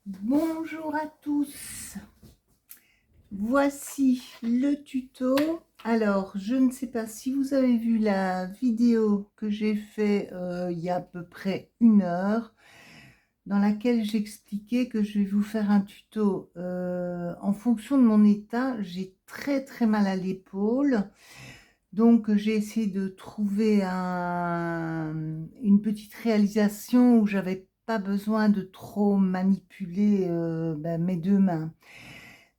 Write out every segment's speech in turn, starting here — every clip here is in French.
Bonjour à tous, voici le tuto. Alors, je ne sais pas si vous avez vu la vidéo que j'ai fait il y a à peu près 1 heure, dans laquelle j'expliquais que je vais vous faire un tuto en fonction de mon état. J'ai très mal à l'épaule, donc j'ai essayé de trouver une petite réalisation où j'avais pas besoin de trop manipuler mes 2 mains.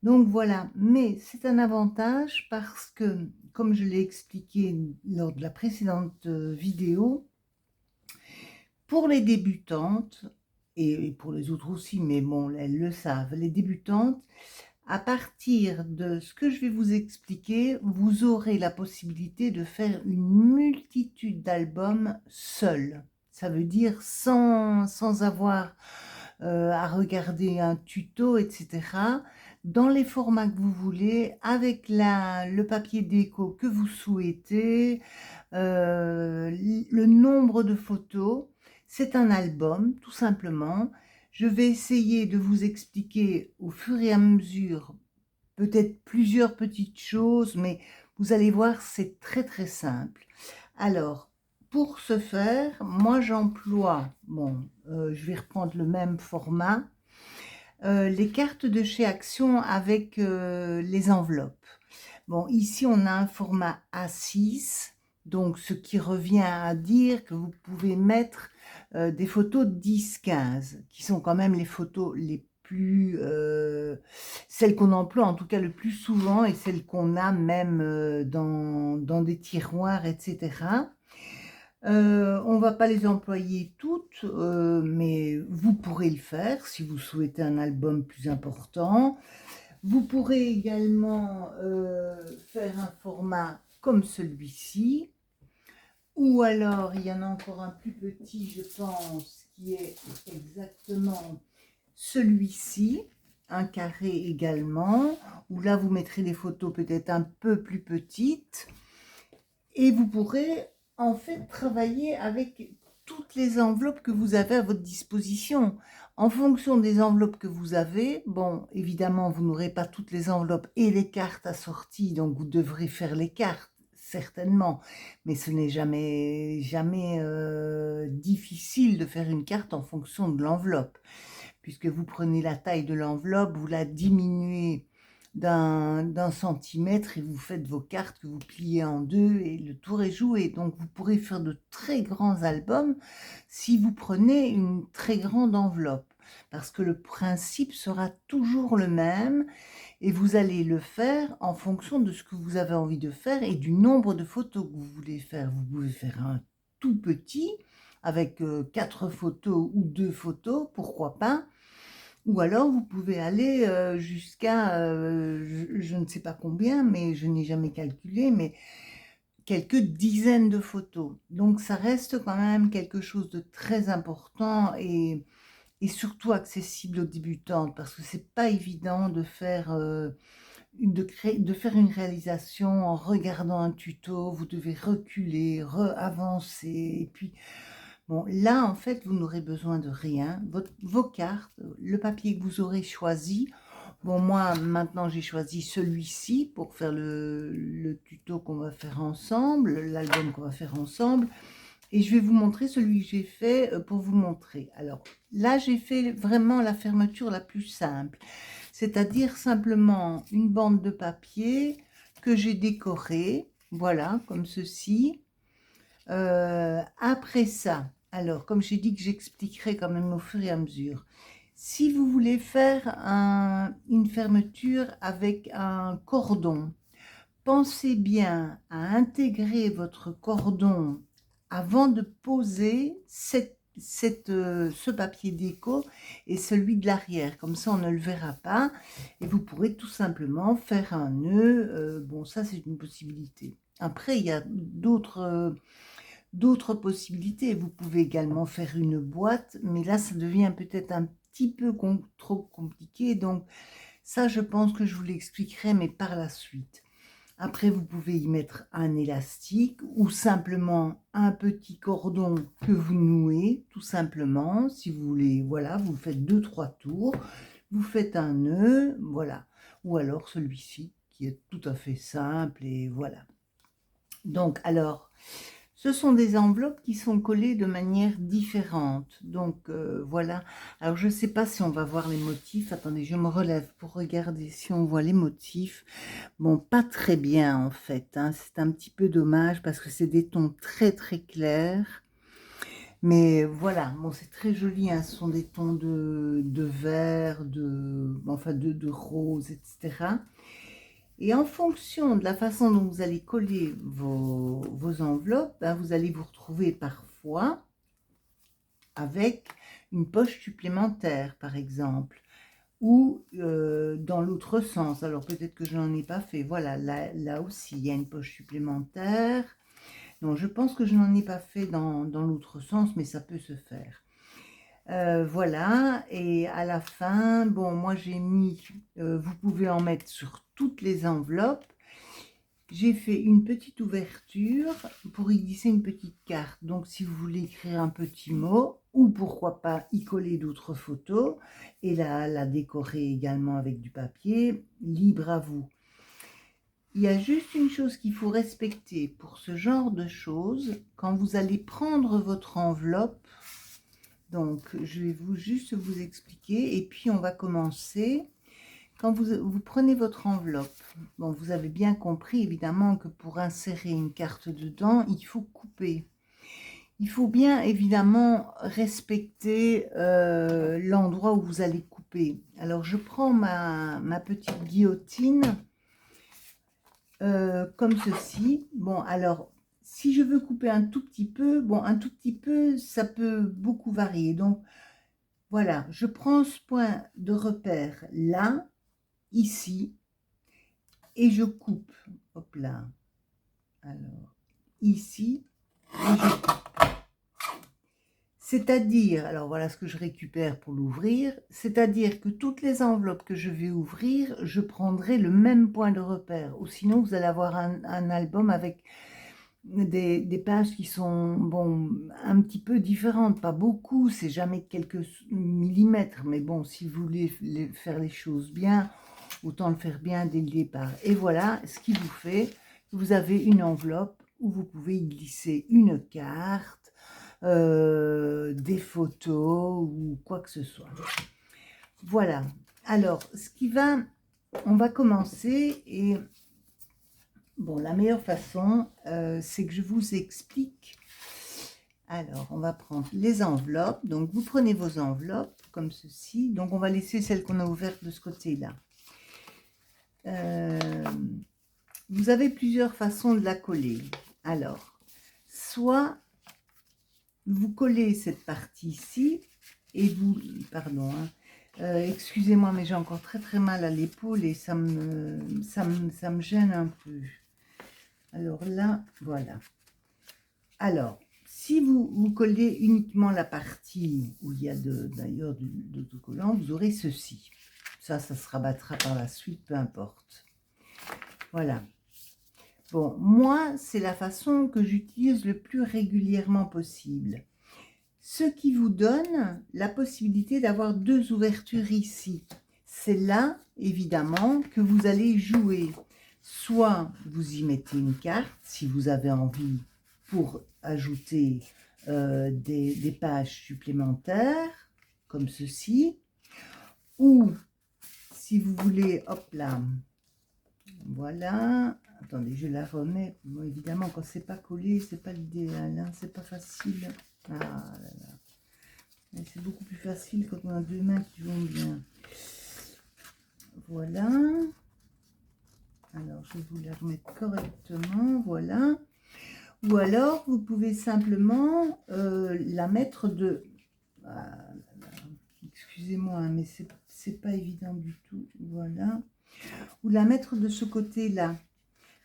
Donc voilà, mais c'est un avantage parce que, comme je l'ai expliqué lors de la précédente vidéo, pour les débutantes, et pour les autres aussi, mais bon, elles le savent, les débutantes, à partir de ce que je vais vous expliquer, vous aurez la possibilité de faire une multitude d'albums seul. Ça veut dire sans avoir à regarder un tuto, etc. Dans les formats que vous voulez, avec le papier déco que vous souhaitez, le nombre de photos. C'est un album, tout simplement. Je vais essayer de vous expliquer au fur et à mesure, peut-être plusieurs petites choses, mais vous allez voir, c'est très simple. Alors, pour ce faire, moi j'emploie, je vais reprendre le même format, les cartes de chez Action avec les enveloppes. Bon, ici on a un format A6, donc ce qui revient à dire que vous pouvez mettre des photos 10-15, qui sont quand même les photos les plus, celles qu'on emploie en tout cas le plus souvent et celles qu'on a même dans des tiroirs, etc. On va pas les employer toutes, mais vous pourrez le faire si vous souhaitez un album plus important. Vous pourrez également faire un format comme celui-ci, ou alors il y en a encore un plus petit, je pense, qui est exactement celui-ci, un carré également, où là vous mettrez les photos peut-être un peu plus petites, et vous pourrez en fait travailler avec toutes les enveloppes que vous avez à votre disposition. En fonction des enveloppes que vous avez, bon, évidemment, vous n'aurez pas toutes les enveloppes et les cartes assorties, donc vous devrez faire les cartes, certainement. Mais ce n'est jamais difficile de faire une carte en fonction de l'enveloppe, puisque vous prenez la taille de l'enveloppe, vous la diminuez d'un centimètre et vous faites vos cartes que vous pliez en deux et le tour est joué. Donc vous pourrez faire de très grands albums si vous prenez une très grande enveloppe, parce que le principe sera toujours le même et vous allez le faire en fonction de ce que vous avez envie de faire et du nombre de photos que vous voulez faire. Vous pouvez faire un tout petit avec 4 photos ou 2 photos, pourquoi pas. Ou alors vous pouvez aller jusqu'à, je ne sais pas combien, mais je n'ai jamais calculé, mais quelques dizaines de photos. Donc ça reste quand même quelque chose de très important et surtout accessible aux débutantes, parce que c'est pas évident de faire, de faire une réalisation en regardant un tuto. Vous devez reculer, avancer, et puis bon, là, en fait, vous n'aurez besoin de rien. Vos cartes, le papier que vous aurez choisi. Bon, moi, maintenant, j'ai choisi celui-ci pour faire le tuto qu'on va faire ensemble, l'album qu'on va faire ensemble. Et je vais vous montrer celui que j'ai fait pour vous montrer. Alors, là, j'ai fait vraiment la fermeture la plus simple. C'est-à-dire simplement une bande de papier que j'ai décorée. Voilà, comme ceci. Après ça, alors, comme j'ai dit que j'expliquerai quand même au fur et à mesure, si vous voulez faire une fermeture avec un cordon, pensez bien à intégrer votre cordon avant de poser ce papier déco et celui de l'arrière. Comme ça, on ne le verra pas et vous pourrez tout simplement faire un nœud. Bon, ça, c'est une possibilité. Après, il y a d'autres possibilités. Vous pouvez également faire une boîte, mais là, ça devient peut-être un petit peu trop compliqué. Donc, ça, je pense que je vous l'expliquerai, mais par la suite. Après, vous pouvez y mettre un élastique ou simplement un petit cordon que vous nouez, tout simplement. Si vous voulez, voilà, vous faites 2-3 tours, vous faites un nœud, voilà. Ou alors celui-ci, qui est tout à fait simple, et voilà. Donc, alors, ce sont des enveloppes qui sont collées de manière différente. Donc, voilà. Alors, je ne sais pas si on va voir les motifs. Attendez, je me relève pour regarder si on voit les motifs. Bon, pas très bien, en fait, hein. C'est un petit peu dommage parce que c'est des tons très, très clairs. Mais voilà, bon, c'est très joli, hein. Ce sont des tons de vert, enfin, de rose, etc. Et en fonction de la façon dont vous allez coller vos enveloppes, ben, vous allez vous retrouver parfois avec une poche supplémentaire, par exemple, ou dans l'autre sens. Alors peut-être que je n'en ai pas fait. Voilà, là aussi, il y a une poche supplémentaire. Non, je pense que je n'en ai pas fait dans l'autre sens, mais ça peut se faire. Voilà, et à la fin, bon, moi j'ai mis, vous pouvez en mettre sur toutes les enveloppes. J'ai fait une petite ouverture pour y glisser une petite carte. Donc si vous voulez écrire un petit mot, ou pourquoi pas y coller d'autres photos, et la décorer également avec du papier, libre à vous. Il y a juste une chose qu'il faut respecter pour ce genre de choses, quand vous allez prendre votre enveloppe. Donc, je vais juste vous expliquer et puis on va commencer. Quand vous prenez votre enveloppe, bon, vous avez bien compris évidemment que pour insérer une carte dedans, il faut couper. Il faut bien évidemment respecter l'endroit où vous allez couper. Alors, je prends ma petite guillotine comme ceci. Bon, alors, si je veux couper un tout petit peu, bon, un tout petit peu, ça peut beaucoup varier. Donc, voilà, je prends ce point de repère là, ici, et je coupe. Hop là. Alors, ici, et je coupe. C'est-à-dire, alors voilà ce que je récupère pour l'ouvrir, c'est-à-dire que toutes les enveloppes que je vais ouvrir, je prendrai le même point de repère. Ou sinon, vous allez avoir un album avec des pages qui sont, bon, un petit peu différentes, pas beaucoup, c'est jamais quelques millimètres, mais bon, si vous voulez faire les choses bien, autant le faire bien dès le départ. Et voilà ce qui vous fait, vous avez une enveloppe où vous pouvez y glisser une carte, des photos ou quoi que ce soit. Voilà, alors on va commencer et bon, la meilleure façon, c'est que je vous explique. Alors, on va prendre les enveloppes. Donc, vous prenez vos enveloppes comme ceci. Donc, on va laisser celle qu'on a ouverte de ce côté-là. Vous avez plusieurs façons de la coller. Alors, soit vous collez cette partie-ci et vous... Pardon, hein, excusez-moi, mais j'ai encore très très mal à l'épaule et ça me gêne un peu. Alors là, voilà. Alors, si vous collez uniquement la partie où il y a d'ailleurs d'autocollant, vous aurez ceci. Ça se rabattra par la suite, peu importe. Voilà. Bon, moi, c'est la façon que j'utilise le plus régulièrement possible. Ce qui vous donne la possibilité d'avoir deux ouvertures ici. C'est là, évidemment, que vous allez jouer. Soit vous y mettez une carte, si vous avez envie, pour ajouter des pages supplémentaires, comme ceci. Ou, si vous voulez, hop là, voilà. Attendez, je la remets. Bon, évidemment, quand c'est pas collé, c'est pas l'idéal, hein, c'est pas facile. Ah là là. C'est beaucoup plus facile quand on a deux mains qui vont bien. Voilà. Alors, je vais vous la remettre correctement. Voilà. Ou alors, vous pouvez simplement la mettre de... Ah, excusez-moi, hein, mais c'est pas évident du tout. Voilà. Ou la mettre de ce côté-là.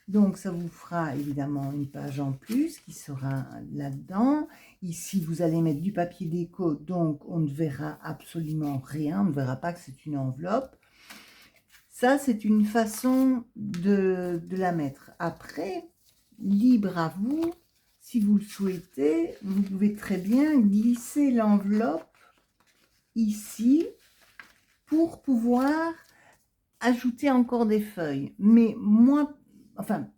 Donc, ça vous fera évidemment une page en plus qui sera là-dedans. Ici, vous allez mettre du papier déco, donc on ne verra absolument rien. On ne verra pas que c'est une enveloppe. Ça, c'est une façon de la mettre. Après, libre à vous, si vous le souhaitez, vous pouvez très bien glisser l'enveloppe ici pour pouvoir ajouter encore des feuilles. Mais moi, enfin,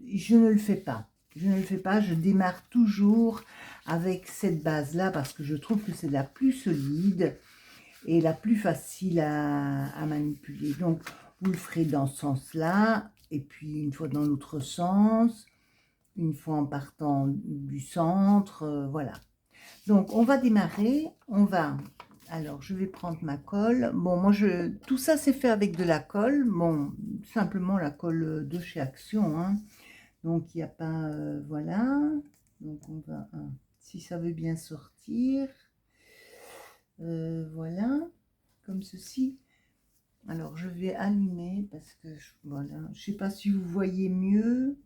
je ne le fais pas. Je ne le fais pas, je démarre toujours avec cette base-là parce que je trouve que c'est la plus solide et la plus facile à manipuler. Donc, vous le ferez dans ce sens-là, et puis une fois dans l'autre sens, une fois en partant du centre, voilà. Donc, on va démarrer, alors, je vais prendre ma colle. Bon, moi, tout ça, c'est fait avec de la colle. Bon, simplement la colle de chez Action, hein. Donc, il n'y a pas, voilà. Donc, on va, si ça veut bien sortir, voilà, comme ceci. Alors, je vais allumer parce que, voilà, je ne sais pas si vous voyez mieux.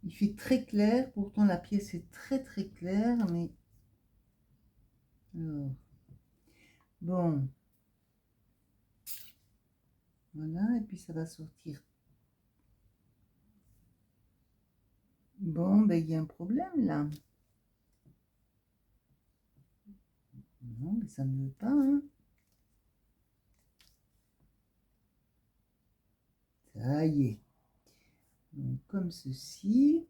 Il fait très clair, pourtant la pièce est très très claire, mais... Alors, bon. Voilà, et puis ça va sortir. Bon, ben il y a un problème là. Non, mais ça ne veut pas, hein. Ça y est. Donc, comme ceci.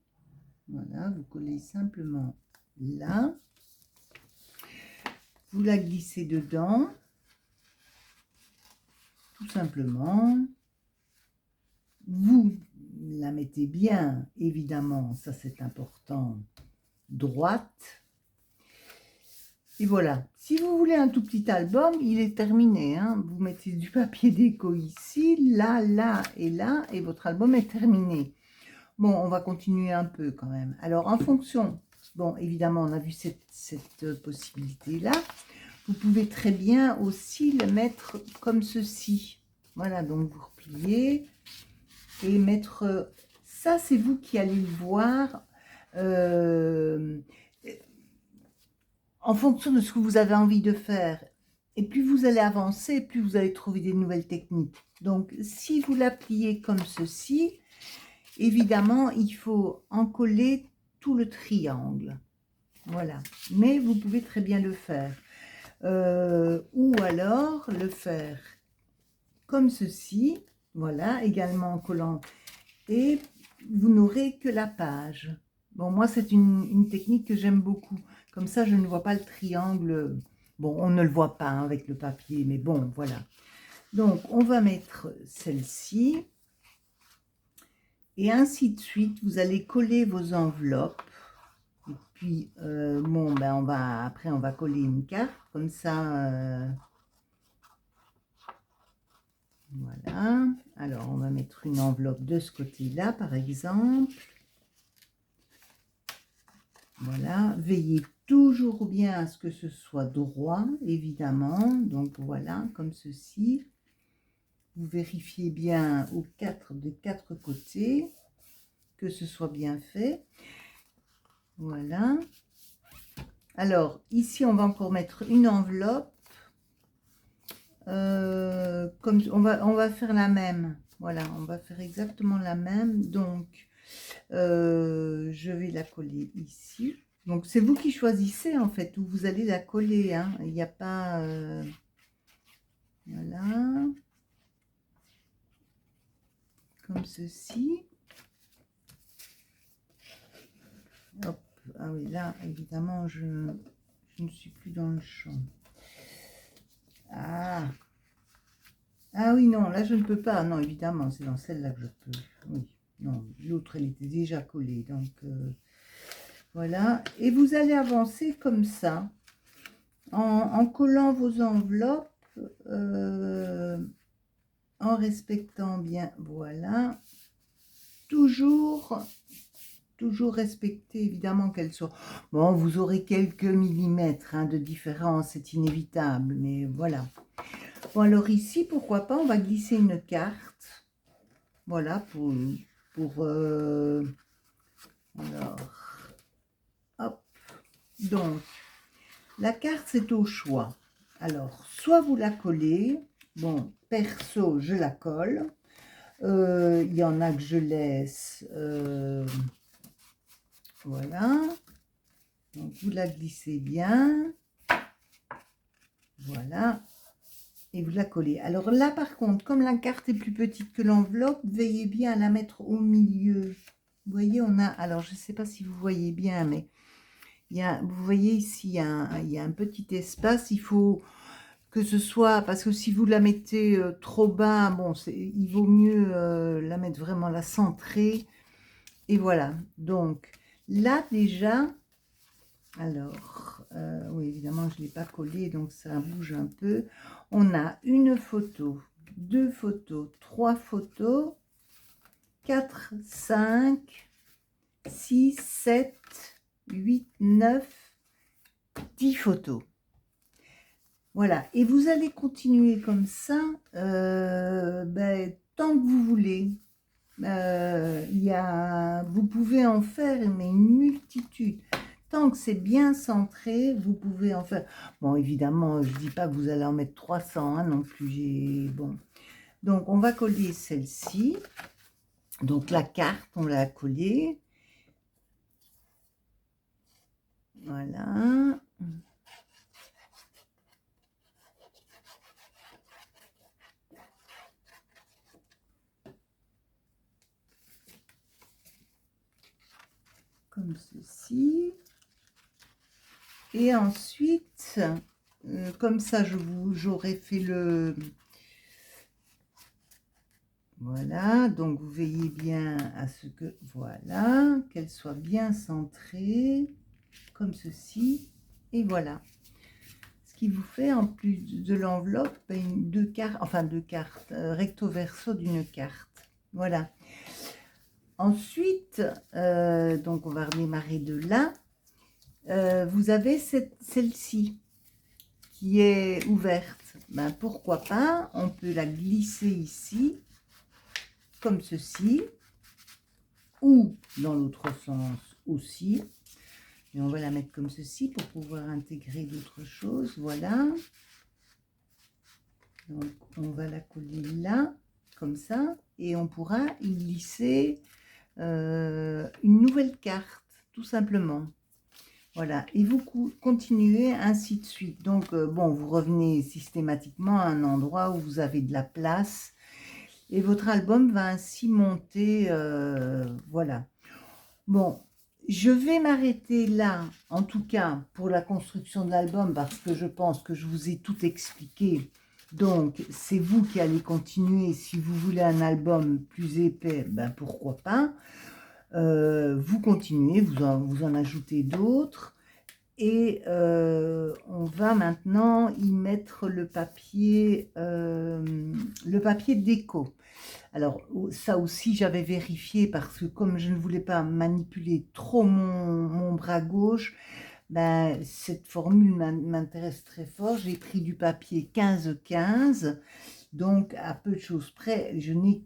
Voilà, vous collez simplement là. Vous la glissez dedans. Tout simplement. Vous la mettez bien, évidemment, ça c'est important, droite. Et voilà. Si vous voulez un tout petit album, il est terminé, hein. Vous mettez du papier déco ici, là, là et là, et votre album est terminé. Bon, on va continuer un peu quand même. Alors, en fonction, bon, évidemment, on a vu cette possibilité-là. Vous pouvez très bien aussi le mettre comme ceci. Voilà, donc vous repliez et mettre... Ça, c'est vous qui allez le voir en fonction de ce que vous avez envie de faire. Et plus vous allez avancer, plus vous allez trouver des nouvelles techniques. Donc, si vous la pliez comme ceci, évidemment, il faut encoller tout le triangle. Voilà. Mais vous pouvez très bien le faire. Ou alors le faire comme ceci. Voilà, également en collant. Et vous n'aurez que la page. Bon, moi, c'est une technique que j'aime beaucoup. Comme ça, je ne vois pas le triangle. Bon, on ne le voit pas hein, avec le papier, mais bon, voilà. Donc, on va mettre celle-ci. Et ainsi de suite, vous allez coller vos enveloppes. Et puis, bon, ben, après, on va coller une carte. Comme ça, voilà. Alors, on va mettre une enveloppe de ce côté-là, par exemple. Voilà. Veillez toujours bien à ce que ce soit droit, évidemment. Donc, voilà, comme ceci. Vous vérifiez bien des quatre côtés que ce soit bien fait. Voilà. Alors, ici, on va encore mettre une enveloppe. Comme on va faire la même. Voilà, on va faire exactement la même. Donc, je vais la coller ici. Donc, c'est vous qui choisissez, en fait, où vous allez la coller. Hein. Il n'y a pas... voilà. Comme ceci. Hop. Ah oui, là, évidemment, je ne suis plus dans le champ. Ah. Ah oui, non, là, je ne peux pas. Non, évidemment, c'est dans celle-là que je peux. Oui. Non, l'autre, elle était déjà collée. Donc, voilà. Et vous allez avancer comme ça. En collant vos enveloppes. En respectant bien. Voilà. Toujours respecter évidemment qu'elles soient... Bon, vous aurez quelques millimètres hein, de différence, c'est inévitable, mais voilà. Bon, alors ici, pourquoi pas, on va glisser une carte. Voilà, alors, hop. Donc, la carte, c'est au choix. Alors, soit vous la collez, Bon, perso, je la colle. Il y en a que je laisse. Voilà. Donc, vous la glissez bien. Voilà. Et vous la collez. Alors là, par contre, comme la carte est plus petite que l'enveloppe, veillez bien à la mettre au milieu. Vous voyez, on a... Alors, je ne sais pas si vous voyez bien, mais vous voyez ici, il y a un petit espace. Il faut que ce soit... Parce que si vous la mettez trop bas, bon, il vaut mieux la mettre vraiment la centrer. Et voilà. Donc, là, déjà... Alors, oui, évidemment, je ne l'ai pas collé, donc ça bouge un peu. On a une photo, deux photos, trois photos, 4, 5, 6, 7, 8, 9, 10 photos. Voilà, et vous allez continuer comme ça tant que vous voulez. Vous pouvez en faire mais une multitude. Tant que c'est bien centré, vous pouvez en faire... Bon, évidemment, je ne dis pas que vous allez en mettre 300 hein, non plus. Bon. Donc, on va coller celle-ci. Donc, la carte, on l'a collée. Voilà. Comme ceci. Et ensuite, comme ça, j'aurais fait le... Voilà, donc vous veillez bien à ce que, voilà, qu'elle soit bien centrée, comme ceci, et voilà. Ce qui vous fait, en plus de l'enveloppe, deux cartes, recto verso d'une carte. Voilà. Ensuite, donc on va redémarrer de là. Vous avez celle-ci qui est ouverte. Ben, pourquoi pas, on peut la glisser ici, comme ceci, ou dans l'autre sens aussi. Et on va la mettre comme ceci pour pouvoir intégrer d'autres choses. Voilà. Donc, on va la coller là, comme ça, et on pourra y glisser une nouvelle carte, tout simplement. Voilà, et vous continuez ainsi de suite. Donc, bon, vous revenez systématiquement à un endroit où vous avez de la place, et votre album va ainsi monter, voilà. Bon, je vais m'arrêter là, en tout cas, pour la construction de l'album, parce que je pense que je vous ai tout expliqué. Donc, c'est vous qui allez continuer. Si vous voulez un album plus épais, ben pourquoi pas. Vous continuez, vous en ajoutez d'autres. Et on va maintenant y mettre le papier déco. Alors, ça aussi, j'avais vérifié parce que comme je ne voulais pas manipuler trop mon bras gauche, ben, cette formule m'intéresse très fort. J'ai pris du papier 15-15, donc à peu de choses près, je n'ai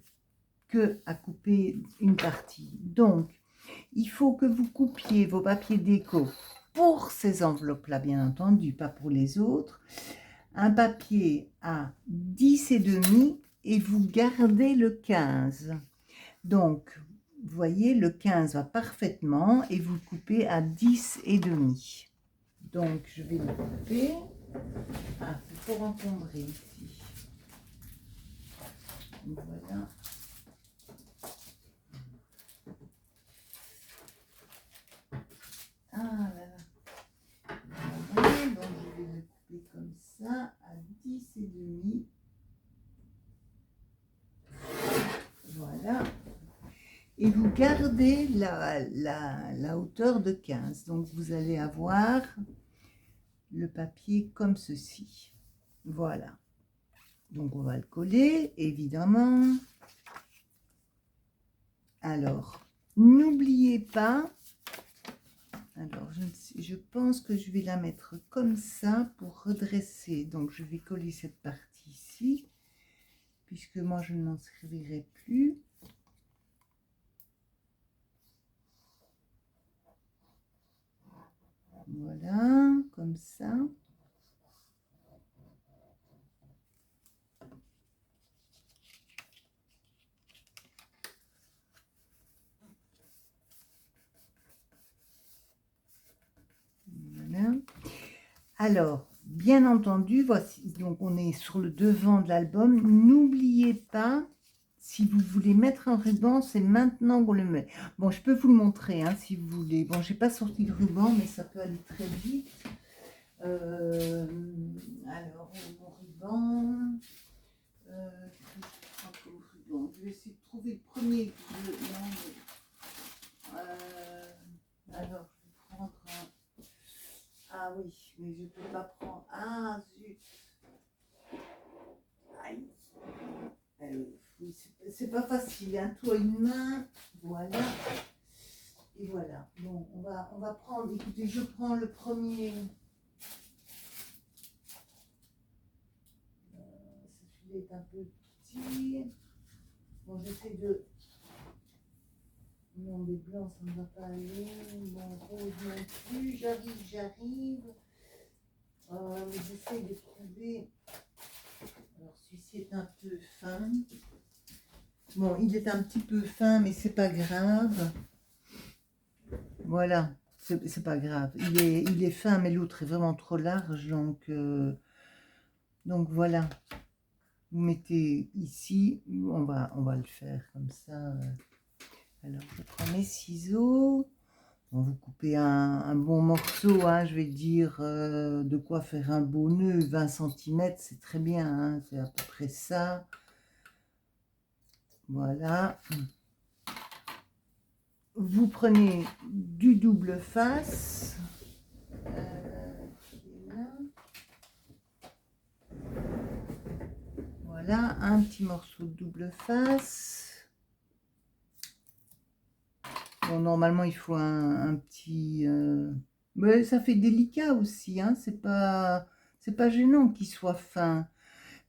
que à couper une partie. Donc, il faut que vous coupiez vos papiers déco pour ces enveloppes-là, bien entendu, pas pour les autres. Un papier à 10,5 et vous gardez le 15. Donc, vous voyez, le 15 va parfaitement et vous le coupez à 10,5. Donc, je vais le couper. Ah, c'est pour encombrer ici. Voilà. Ah là là. Voilà, donc je vais le couper comme ça à 10,5. Voilà. Et vous gardez la hauteur de 15. Donc, vous allez avoir le papier comme ceci. Voilà. Donc, on va le coller, évidemment. Alors, n'oubliez pas... Alors, je pense que je vais la mettre comme ça pour redresser. Donc, je vais coller cette partie ici, puisque moi, je ne m'en servirai plus. Voilà, comme ça. Alors, bien entendu, voici, donc on est sur le devant de l'album. N'oubliez pas, si vous voulez mettre un ruban, c'est maintenant qu'on le met. Bon, je peux vous le montrer, hein, si vous voulez. Bon, j'ai pas sorti le ruban, mais ça peut aller très vite. Alors, mon ruban... je vais essayer de trouver le premier que je... Non, mais, alors, je vais prendre un... Ah oui, mais je ne peux pas prendre... Ah, zut. Aïe. Oui, c'est pas facile, hein. Toi, une main. Voilà. Et voilà. Bon, on va prendre... Écoutez, je prends le premier... celui-là est un peu petit. Bon, j'essaie de... Non, les blancs, ça ne va pas aller. Bon, rose non plus. J'arrive. Mais j'essaie de trouver... Alors, celui-ci est un peu fin. Bon, il est un petit peu fin, mais c'est pas grave. Voilà, c'est pas grave. Il est fin, mais l'autre est vraiment trop large. Donc voilà. Vous mettez ici. On va le faire comme ça. Alors, je prends mes ciseaux. Bon, vous coupez un bon morceau, hein, je vais dire, de quoi faire un beau nœud. 20 cm, c'est très bien, hein, c'est à peu près ça. Voilà. Vous prenez du double face. Voilà, un petit morceau de double face. Bon, normalement, il faut un petit... Mais ça fait délicat aussi, hein, c'est pas gênant qu'il soit fin.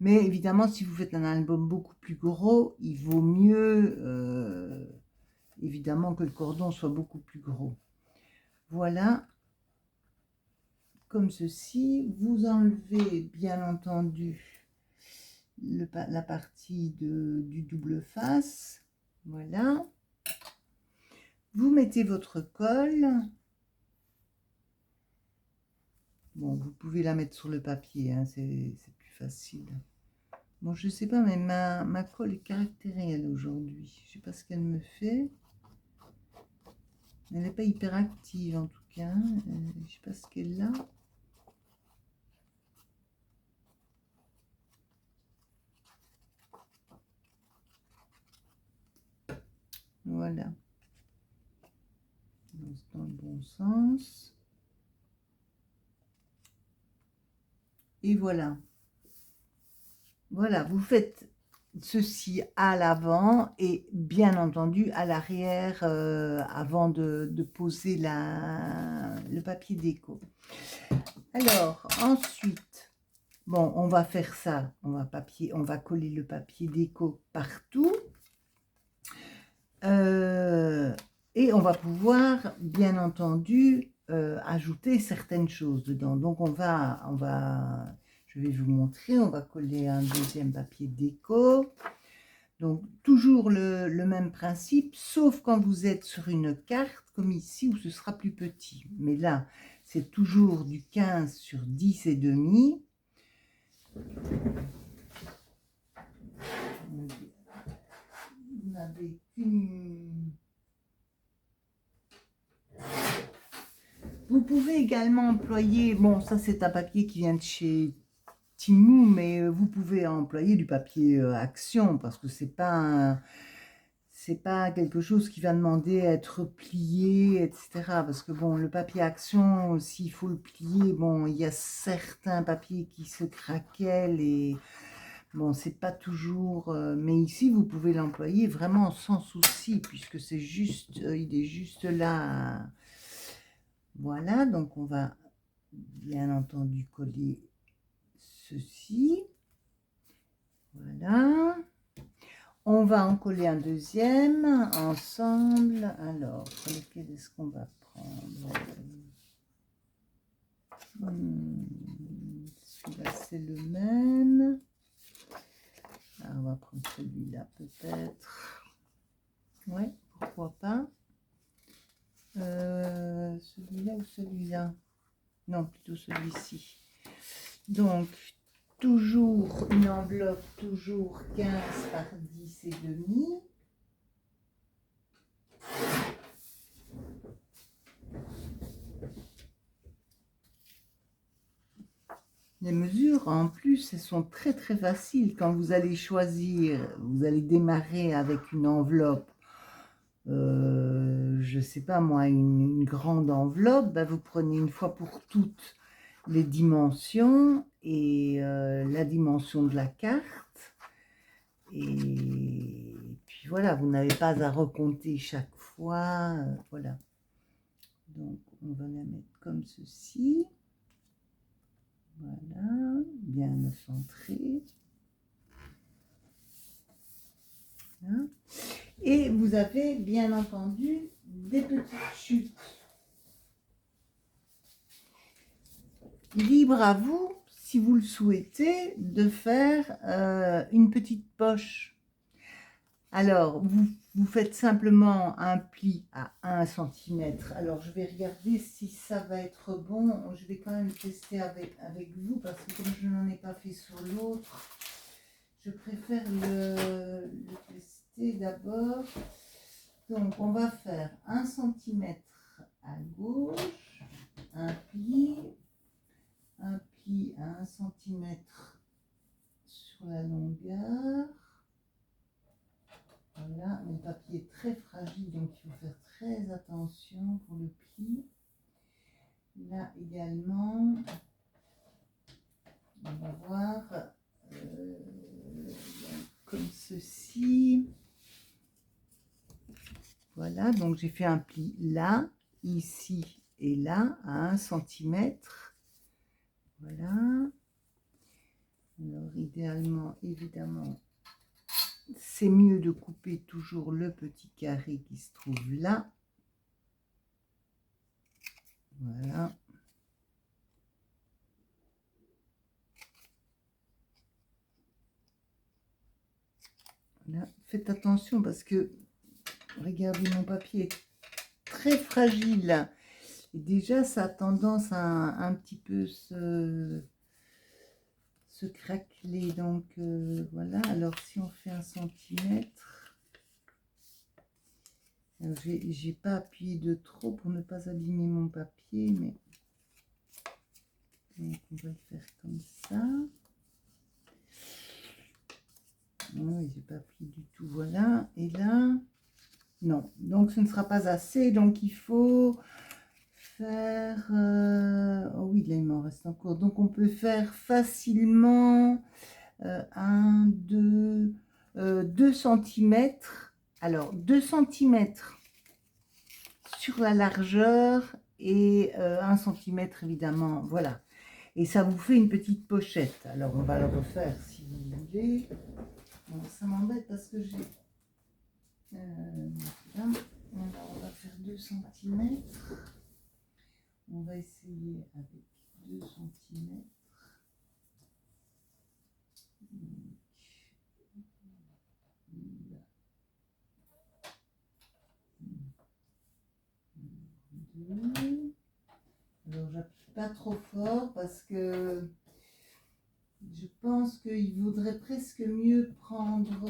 Mais évidemment, si vous faites un album beaucoup plus gros, il vaut mieux, évidemment, que le cordon soit beaucoup plus gros. Voilà, comme ceci. Vous enlevez, bien entendu, la partie du double face. Voilà. Vous mettez votre colle. Bon, vous pouvez la mettre sur le papier, hein, c'est plus facile. Bon, je sais pas, mais ma colle est caractérielle aujourd'hui. Je sais pas ce qu'elle me fait. Elle n'est pas hyper active en tout cas. Je sais pas ce qu'elle a. Voilà. Dans le bon sens. Et voilà. Voilà, vous faites ceci à l'avant et bien entendu à l'arrière avant de poser le papier déco. Alors, ensuite, bon, on va faire ça. On va coller le papier déco partout. Et on va pouvoir, bien entendu, ajouter certaines choses dedans. Donc, je vais vous montrer, on va coller un deuxième papier déco. Donc, toujours le même principe, sauf quand vous êtes sur une carte, comme ici, où ce sera plus petit. Mais là, c'est toujours du 15 sur 10 et demi. Vous n'avez qu'une... Vous pouvez également employer, bon, ça c'est un papier qui vient de chez Temu, mais vous pouvez employer du papier Action, parce que c'est pas quelque chose qui va demander à être plié, etc. Parce que bon, le papier Action, s'il faut le plier, bon, il y a certains papiers qui se craquellent et bon, c'est pas toujours... mais ici, vous pouvez l'employer vraiment sans souci, puisque c'est juste, il est juste là. Voilà, donc on va bien entendu coller ceci. Voilà. On va en coller un deuxième ensemble. Alors, lequel est-ce qu'on va prendre? Celui-là, c'est le même. Alors, on va prendre celui-là peut-être. Ouais, pourquoi pas. Celui-là ou celui-là? Non, plutôt celui-ci. Donc, toujours une enveloppe, toujours 15 par 10 et demi. Les mesures, en plus, elles sont très très faciles. Quand vous allez choisir, vous allez démarrer avec une enveloppe, je ne sais pas moi, une grande enveloppe, ben vous prenez une fois pour toutes les dimensions et la dimension de la carte. Et puis voilà, vous n'avez pas à recompter chaque fois. Voilà. Donc, on va la mettre comme ceci. Voilà, bien centré. Voilà. Et vous avez bien entendu des petites chutes. Libre à vous, si vous le souhaitez, de faire une petite poche. Alors, vous faites simplement un pli à 1 cm. Alors, je vais regarder si ça va être bon. Je vais quand même tester avec vous parce que comme je n'en ai pas fait sur l'autre, je préfère le tester d'abord. Donc, on va faire 1 cm à gauche, un pli à 1 cm sur la longueur. Voilà, le papier est très fragile, donc il faut faire très attention pour le pli. Là également, on va voir comme ceci. Voilà, donc j'ai fait un pli là, ici et là, à 1 cm. Voilà. Alors idéalement, évidemment, c'est mieux de couper toujours le petit carré qui se trouve là. Voilà. Là, faites attention parce que, regardez, mon papier est très fragile. Et déjà, ça a tendance à un petit peu se craqueler. Donc, voilà. Alors, si on fait 1 cm... J'ai pas appuyé de trop pour ne pas abîmer mon papier, mais donc on va le faire comme ça. Oui, j'ai pas appuyé du tout, voilà. Et là, non. Donc ce ne sera pas assez, donc il faut faire... oh oui, là il m'en reste encore. Donc on peut faire facilement 1, 2, 2 cm. Alors 2 cm sur la largeur et 1 cm évidemment, voilà. Et ça vous fait une petite pochette. Alors on va le refaire si vous voulez. Bon, ça m'embête parce que j'ai... là, on va faire 2 cm. On va essayer avec 2 cm. Alors j'appuie pas trop fort parce que je pense qu'il vaudrait presque mieux prendre...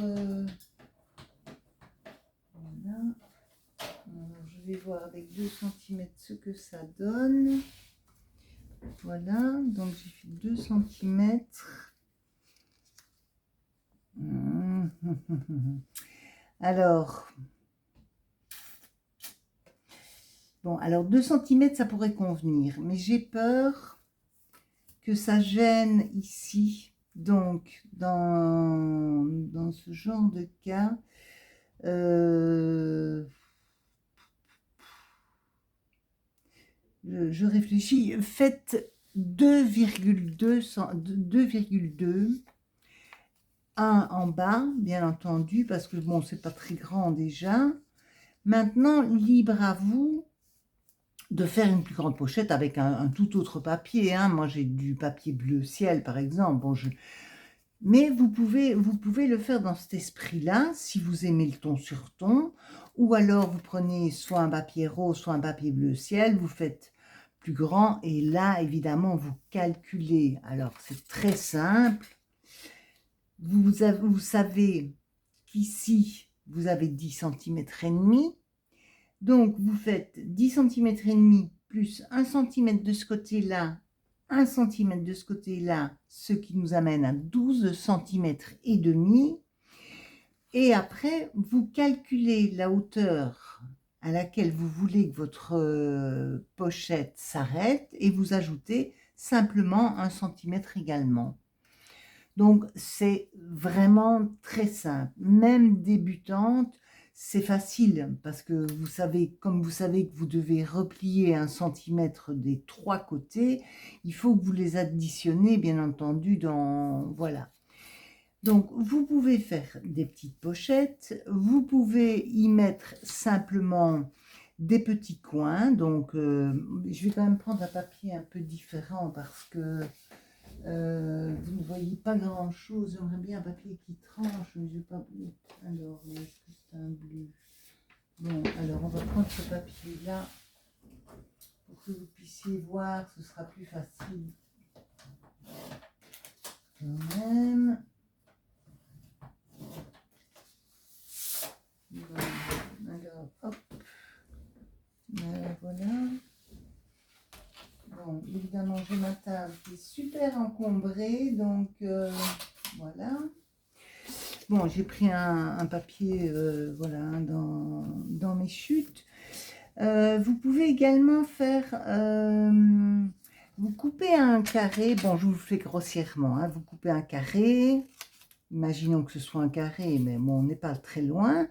voilà. Alors je vais voir avec 2 cm ce que ça donne. Voilà, donc j'ai fait 2 cm. Alors... bon, alors 2 cm, ça pourrait convenir, mais j'ai peur que ça gêne ici. Donc, dans ce genre de cas, je réfléchis. Faites 2,2, 1 en bas, bien entendu, parce que bon, c'est pas très grand déjà. Maintenant, libre à vous de faire une plus grande pochette avec un tout autre papier. Hein. Moi, j'ai du papier bleu ciel, par exemple. Bon, mais vous pouvez le faire dans cet esprit-là, si vous aimez le ton sur ton. Ou alors, vous prenez soit un papier rose, soit un papier bleu ciel. Vous faites plus grand. Et là, évidemment, vous calculez. Alors, c'est très simple. Vous savez qu'ici, vous avez 10 cm et demi. Donc, vous faites 10 cm et demi plus 1 cm de ce côté-là, 1 cm de ce côté-là, ce qui nous amène à 12 cm et demi. Et après, vous calculez la hauteur à laquelle vous voulez que votre pochette s'arrête et vous ajoutez simplement 1 cm également. Donc, c'est vraiment très simple. Même débutante, c'est facile parce que vous savez, comme vous savez que vous devez replier 1 cm des 3 côtés, il faut que vous les additionnez, bien entendu, voilà. Donc, vous pouvez faire des petites pochettes, vous pouvez y mettre simplement des petits coins. Donc, je vais quand même prendre un papier un peu différent parce que vous ne voyez pas grand chose. J'aimerais bien un papier qui tranche, mais je n'ai pas bleu. Alors, est-ce que c'est un bleu? Bon, alors on va prendre ce papier là pour que vous puissiez voir, ce sera plus facile quand même. Alors, hop, voilà. Bon, évidemment, j'ai ma table qui est super encombrée, donc voilà. Bon, j'ai pris un papier, voilà, dans mes chutes. Vous pouvez également faire, vous coupez un carré, bon, je vous le fais grossièrement, hein, vous coupez un carré, imaginons que ce soit un carré, mais bon, on n'est pas très loin,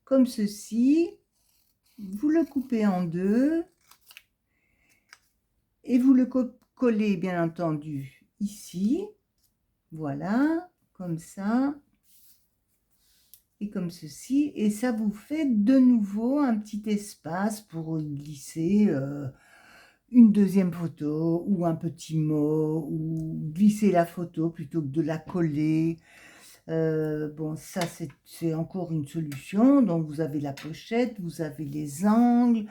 comme ceci, vous le coupez en deux, et vous le collez, bien entendu, ici, voilà, comme ça, et comme ceci, et ça vous fait de nouveau un petit espace pour y glisser une deuxième photo ou un petit mot, ou glisser la photo plutôt que de la coller. Bon, ça c'est encore une solution. Donc vous avez la pochette, vous avez les angles,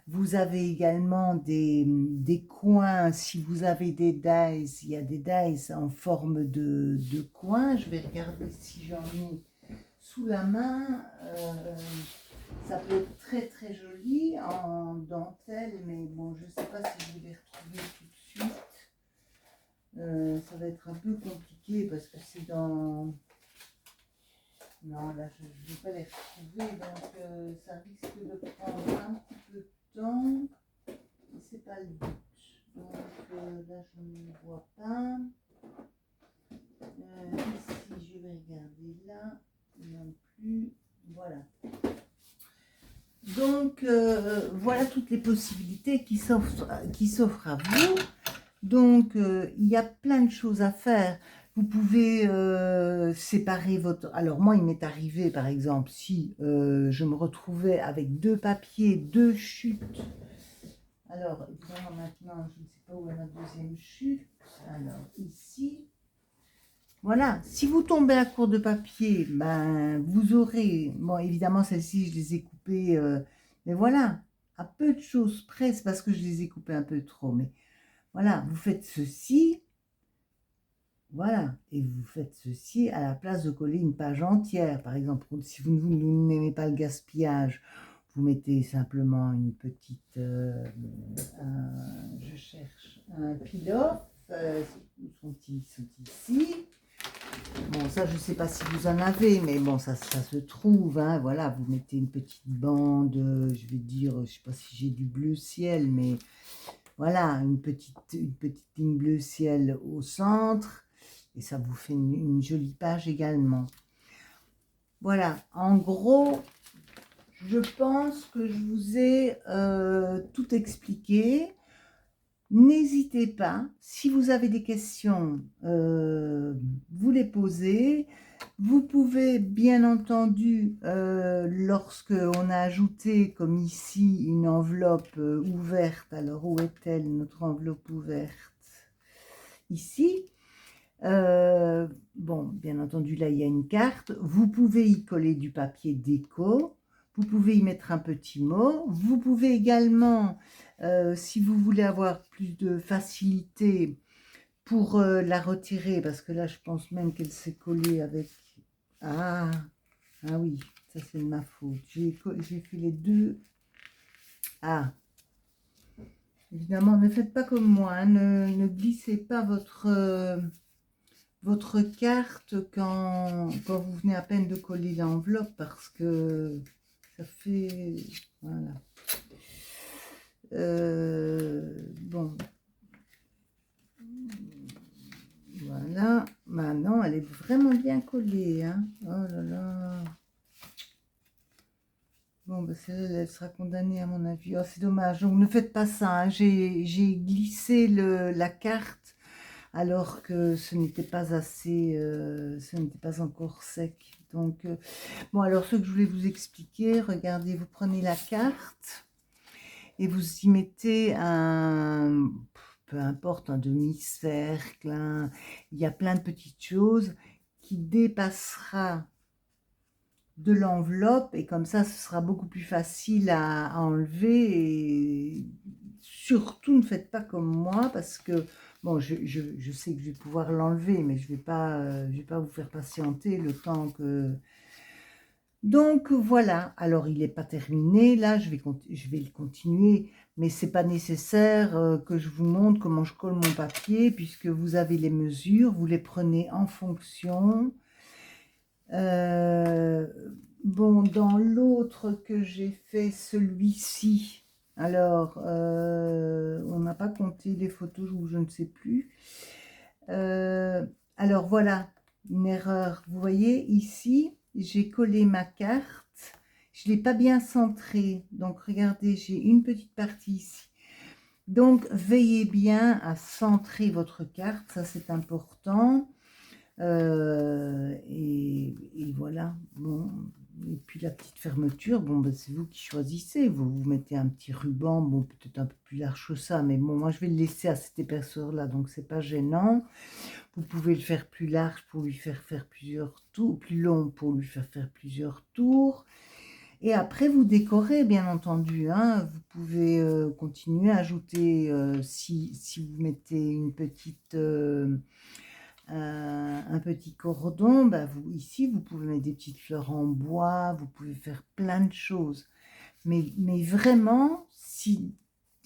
vous avez également des coins. Si vous avez des dies, il y a des dies en forme de coins. Je vais regarder si j'en ai sous la main. Ça peut être très très joli en dentelle, mais bon, je ne sais pas si je vais les retrouver tout de suite. Ça va être un peu compliqué parce que c'est dans... Non, là, je ne vais pas les retrouver, donc ça risque de prendre un petit peu de temps. Mais c'est pas le but. Donc là, je ne vois pas. Ici, je vais regarder là. Non plus. Voilà. Donc, voilà toutes les possibilités qui s'offrent à vous. Donc, il y a plein de choses à faire. Vous pouvez séparer votre... Alors, moi, il m'est arrivé, par exemple, si je me retrouvais avec deux papiers, deux chutes. Alors, évidemment, maintenant, je ne sais pas où est ma deuxième chute. Alors, ici... Voilà, si vous tombez à court de papier, ben, vous aurez... Bon, évidemment, celles-ci, je les ai coupées, mais voilà, à peu de choses près, c'est parce que je les ai coupées un peu trop, mais voilà, vous faites ceci, voilà, et vous faites ceci à la place de coller une page entière. Par exemple, si vous n'aimez pas le gaspillage, vous mettez simplement une petite... je cherche un peel-off, sont ici. Bon, ça, je ne sais pas si vous en avez, mais bon, ça se trouve, hein, voilà, vous mettez une petite bande, je vais dire, je ne sais pas si j'ai du bleu ciel, mais voilà, une petite ligne bleu ciel au centre, et ça vous fait une jolie page également. Voilà, en gros, je pense que je vous ai tout expliqué. N'hésitez pas, si vous avez des questions, vous les posez. Vous pouvez, bien entendu, lorsque on a ajouté, comme ici, une enveloppe ouverte, alors où est-elle, notre enveloppe ouverte? Ici. Bon, bien entendu, là, il y a une carte. Vous pouvez y coller du papier déco. Vous pouvez y mettre un petit mot. Vous pouvez également Si vous voulez avoir plus de facilité pour la retirer, parce que là, je pense même qu'elle s'est collée avec... Ah, ah oui, ça c'est de ma faute. J'ai fait les deux. Ah, évidemment, ne faites pas comme moi, hein, ne glissez pas votre carte quand vous venez à peine de coller l'enveloppe, parce que ça fait... Voilà. Bon. Voilà. Maintenant, elle est vraiment bien collée, hein. Oh là là. Bon, bah, celle-là, elle sera condamnée à mon avis. Oh, c'est dommage. Donc, ne faites pas ça, hein. J'ai glissé la carte alors que ce n'était pas assez, ce n'était pas encore sec. Donc, bon, alors ce que je voulais vous expliquer, regardez, vous prenez la carte et vous y mettez un, peu importe, un demi-cercle, il y a plein de petites choses qui dépassera de l'enveloppe, et comme ça ce sera beaucoup plus facile à enlever. Et surtout ne faites pas comme moi, parce que bon, je sais que je vais pouvoir l'enlever, mais je vais pas vous faire patienter le temps que... Donc voilà, alors il n'est pas terminé, là je vais le continuer, mais c'est pas nécessaire que je vous montre comment je colle mon papier, puisque vous avez les mesures, vous les prenez en fonction. Bon, dans l'autre que j'ai fait, celui-ci, alors on n'a pas compté les photos, ou je ne sais plus. Alors voilà, une erreur. Vous voyez ici, j'ai collé ma carte, je ne l'ai pas bien centrée. Donc regardez, j'ai une petite partie ici. Donc veillez bien à centrer votre carte, ça c'est important. Et voilà, bon, et puis la petite fermeture, bon, ben, c'est vous qui choisissez, vous mettez un petit ruban, bon, peut-être un peu plus large que ça, mais bon, moi je vais le laisser à cette épaisseur-là, donc c'est pas gênant. Vous pouvez le faire plus large pour lui faire plusieurs tours, plus long pour lui faire plusieurs tours. Et après, vous décorez, bien entendu, hein. Vous pouvez continuer à ajouter, si vous mettez une petite... un petit cordon, bah ici vous pouvez mettre des petites fleurs en bois, vous pouvez faire plein de choses, mais vraiment, si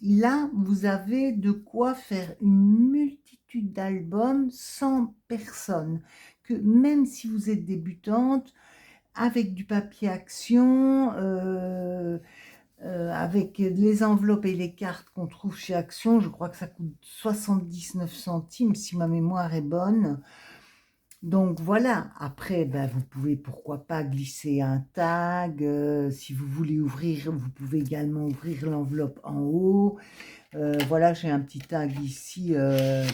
là vous avez de quoi faire une multitude d'albums sans personne, que même si vous êtes débutante, avec du papier action, avec les enveloppes et les cartes qu'on trouve chez Action, je crois que ça coûte 79 centimes si ma mémoire est bonne. Donc voilà, après, ben, vous pouvez pourquoi pas glisser un tag, si vous voulez ouvrir, vous pouvez également ouvrir l'enveloppe en haut. Voilà, j'ai un petit tag ici,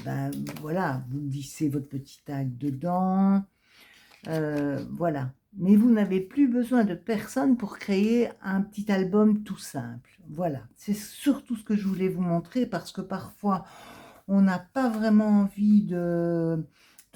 ben, voilà, vous glissez votre petit tag dedans. Voilà, mais vous n'avez plus besoin de personne pour créer un petit album tout simple. Voilà, c'est surtout ce que je voulais vous montrer, parce que parfois on n'a pas vraiment envie de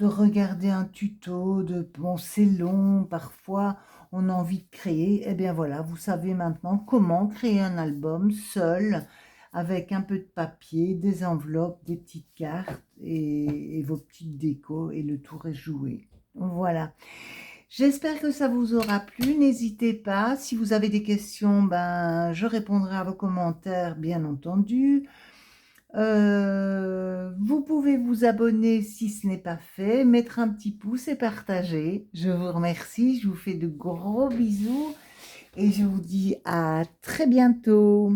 regarder un tuto, bon, c'est long, parfois on a envie de créer. Et bien voilà, vous savez maintenant comment créer un album seul, avec un peu de papier, des enveloppes, des petites cartes et vos petites décos, et le tour est joué. Voilà. J'espère que ça vous aura plu. N'hésitez pas. Si vous avez des questions, ben, je répondrai à vos commentaires, bien entendu. Vous pouvez vous abonner si ce n'est pas fait, mettre un petit pouce et partager. Je vous remercie. Je vous fais de gros bisous et je vous dis à très bientôt.